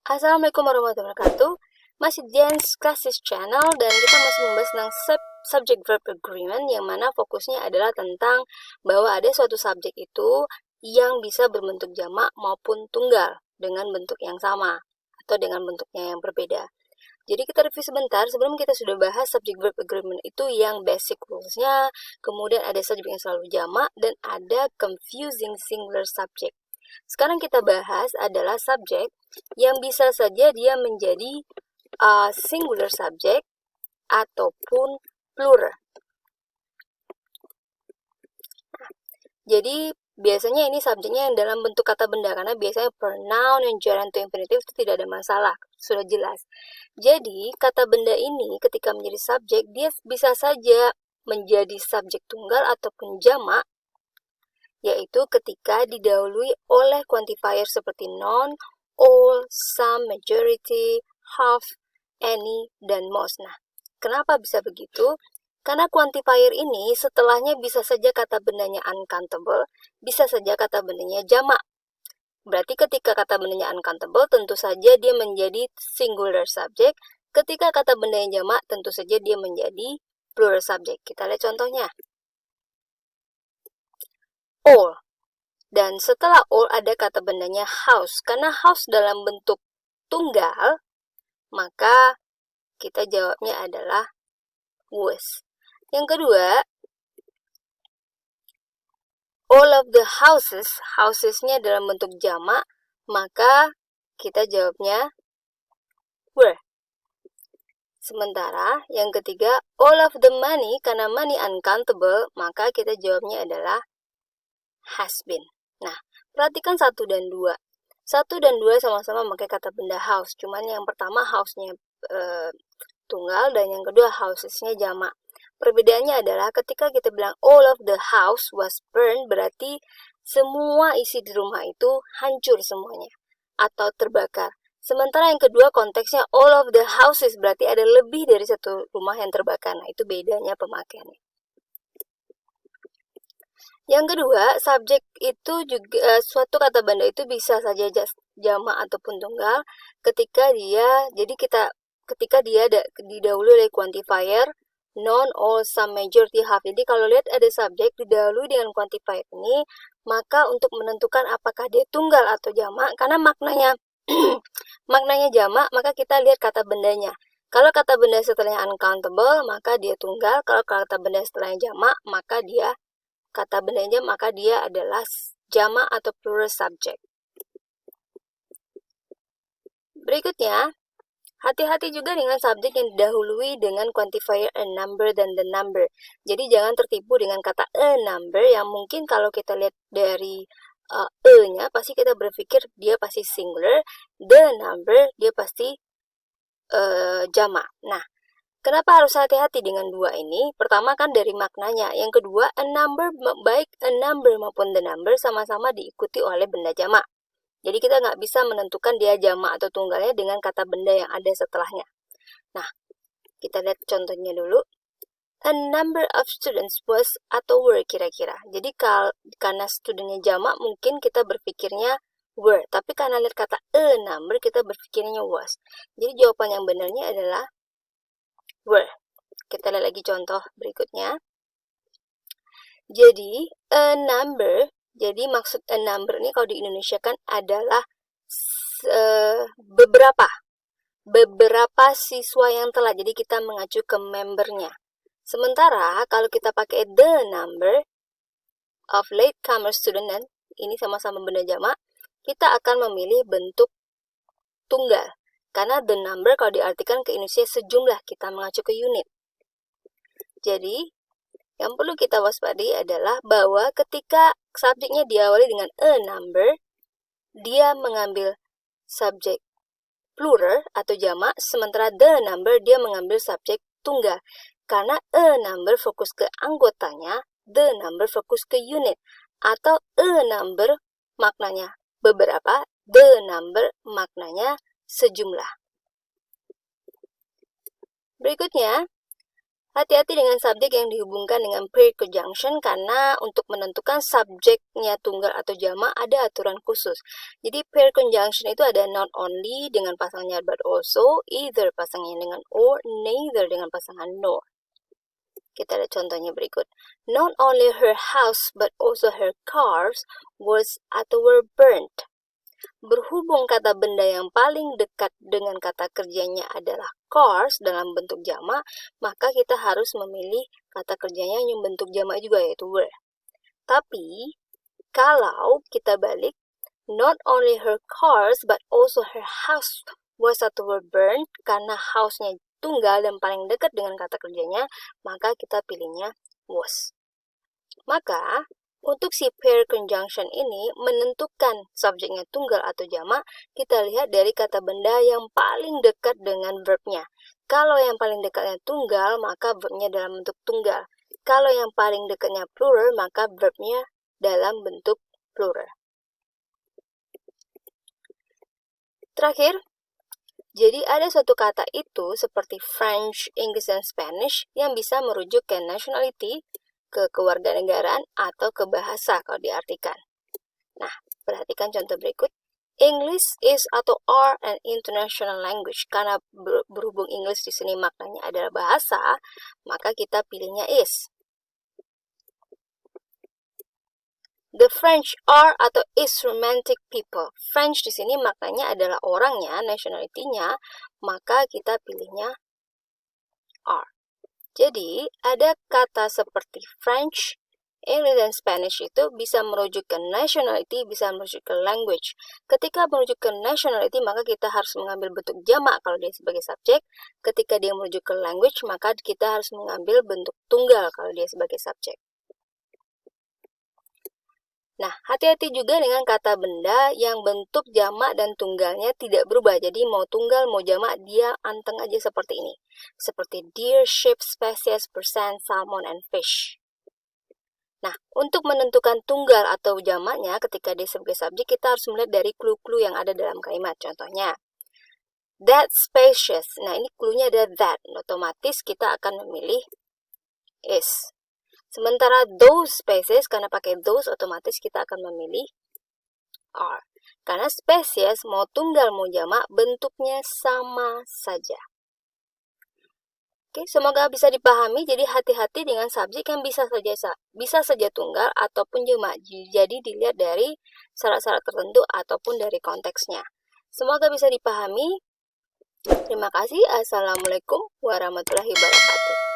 Assalamualaikum warahmatullahi wabarakatuh. Masih di Classes Channel dan kita masih membahas tentang subject verb agreement yang mana fokusnya adalah tentang bahwa ada suatu subjek itu yang bisa berbentuk jamak maupun tunggal dengan bentuk yang sama atau dengan bentuknya yang berbeda. Jadi kita review sebentar sebelum kita sudah bahas subject verb agreement itu yang basic rules-nya, kemudian ada subjek yang selalu jamak dan ada confusing singular subject. Sekarang kita bahas adalah subjek yang bisa saja dia menjadi singular subject ataupun plural. Jadi biasanya ini subjeknya yang dalam bentuk kata benda karena biasanya pronoun yang gerund to infinitive itu tidak ada masalah, sudah jelas. Jadi kata benda ini ketika menjadi subjek dia bisa saja menjadi subjek tunggal ataupun jamak, yaitu ketika didahului oleh quantifier seperti non, all, some, majority, half, any, dan most. Nah, kenapa bisa begitu? Karena quantifier ini setelahnya bisa saja kata bendanya uncountable, bisa saja kata bendanya jamak. Berarti ketika kata bendanya uncountable, tentu saja dia menjadi singular subject. Ketika kata bendanya jamak, tentu saja dia menjadi plural subject. Kita lihat contohnya. All. Dan setelah all ada kata bendanya house. Karena house dalam bentuk tunggal, maka kita jawabnya adalah was. Yang kedua, all of the houses. Houses-nya dalam bentuk jamak, maka kita jawabnya were. Sementara yang ketiga, all of the money. Karena money uncountable, maka kita jawabnya adalah has been. Nah, perhatikan 1 dan 2. 1 dan 2 sama-sama memakai kata benda house. Cuman yang pertama house-nya tunggal dan yang kedua houses-nya jamak. Perbedaannya adalah ketika kita bilang all of the house was burned, berarti semua isi di rumah itu hancur semuanya atau terbakar. Sementara yang kedua konteksnya all of the houses, berarti ada lebih dari satu rumah yang terbakar. Nah, itu bedanya pemakaiannya. Yang kedua, subjek itu juga suatu kata benda itu bisa saja jamak ataupun tunggal ketika dia didahului oleh quantifier non, all, some, majority, half. Jadi kalau lihat ada subjek didahului dengan quantifier ini, maka untuk menentukan apakah dia tunggal atau jamak, karena maknanya maknanya jamak, maka kita lihat kata bendanya. Kalau kata benda setelahnya uncountable, maka dia tunggal. Kalau kata benda setelahnya jamak, maka dia adalah jamak atau plural subject. Berikutnya, hati-hati juga dengan subjek yang didahului dengan quantifier a number dan the number. Jadi jangan tertipu dengan kata a number yang mungkin kalau kita lihat dari e-nya pasti kita berpikir dia pasti singular, the number dia pasti jamak. Nah, kenapa harus hati-hati dengan dua ini? Pertama kan dari maknanya. Yang kedua, a number, baik a number maupun the number sama-sama diikuti oleh benda jamak. Jadi kita nggak bisa menentukan dia jamak atau tunggalnya dengan kata benda yang ada setelahnya. Nah, kita lihat contohnya dulu. A number of students was atau were kira-kira. Jadi karena studentnya jamak mungkin kita berpikirnya were. Tapi karena lihat kata a number kita berpikirnya was. Jadi jawaban yang benarnya adalah were. Kita lihat lagi contoh berikutnya. Jadi, a number, jadi maksud a number ini kalau di Indonesia kan adalah beberapa siswa yang telah. Jadi kita mengacu ke membernya. Sementara kalau kita pakai the number of latecomer student, ini sama-sama benda jamak, kita akan memilih bentuk tunggal. Karena the number kalau diartikan ke Indonesia sejumlah, kita mengacu ke unit. Jadi, yang perlu kita waspadai adalah bahwa ketika subjeknya diawali dengan a number, dia mengambil subjek plural atau jamak, sementara the number dia mengambil subjek tunggal. Karena a number fokus ke anggotanya, the number fokus ke unit. Atau a number maknanya beberapa, the number maknanya sejumlah. Berikutnya, Hati-hati dengan subjek yang dihubungkan dengan pair conjunction karena untuk menentukan subjeknya tunggal atau jamak ada aturan khusus. Jadi pair conjunction itu ada not only dengan pasangannya but also, either pasangnya dengan or, neither dengan pasangan nor. Kita lihat contohnya berikut. Not only her house but also her cars was atau were burnt. Berhubung kata benda yang paling dekat dengan kata kerjanya adalah cars dalam bentuk jamak, maka kita harus memilih kata kerjanya yang bentuk jamak juga, yaitu were. Tapi, kalau kita balik, not only her cars but also her house was atau were burnt, karena house-nya tunggal dan paling dekat dengan kata kerjanya, maka kita pilihnya was. Maka, untuk si pair conjunction ini menentukan subjeknya tunggal atau jamak, kita lihat dari kata benda yang paling dekat dengan verbnya. Kalau yang paling dekatnya tunggal, maka verbnya dalam bentuk tunggal. Kalau yang paling dekatnya plural, maka verbnya dalam bentuk plural. Terakhir, jadi ada suatu kata itu seperti French, English, dan Spanish yang bisa merujuk ke nationality, ke kewarganegaraan, atau ke bahasa kalau diartikan. Nah, perhatikan contoh berikut. English is atau are an international language. Karena berhubung English di sini maknanya adalah bahasa, maka kita pilihnya is. The French are atau is romantic people. French di sini maknanya adalah orangnya, nationality-nya, maka kita pilihnya are. Jadi, ada kata seperti French, English, dan Spanish itu bisa merujuk ke nationality, bisa merujuk ke language. Ketika merujuk ke nationality, maka kita harus mengambil bentuk jamak kalau dia sebagai subjek. Ketika dia merujuk ke language, maka kita harus mengambil bentuk tunggal kalau dia sebagai subjek. Nah, hati-hati juga dengan kata benda yang bentuk jamak dan tunggalnya tidak berubah. Jadi, mau tunggal, mau jamak, dia anteng aja seperti ini. Seperti deer, sheep, species, percent, salmon, and fish. Nah, untuk menentukan tunggal atau jamaknya ketika dia sebagai subjek, kita harus melihat dari clue-clue yang ada dalam kalimat. Contohnya, that species. Nah, ini clue-nya ada that. Otomatis kita akan memilih is. Sementara those species, karena pakai those, otomatis kita akan memilih are. Karena spesies, mau tunggal mau jamak, bentuknya sama saja. Oke, semoga bisa dipahami. Jadi hati-hati dengan subjek yang bisa saja tunggal ataupun jamak. Jadi dilihat dari syarat-syarat tertentu ataupun dari konteksnya. Semoga bisa dipahami. Terima kasih. Assalamualaikum warahmatullahi wabarakatuh.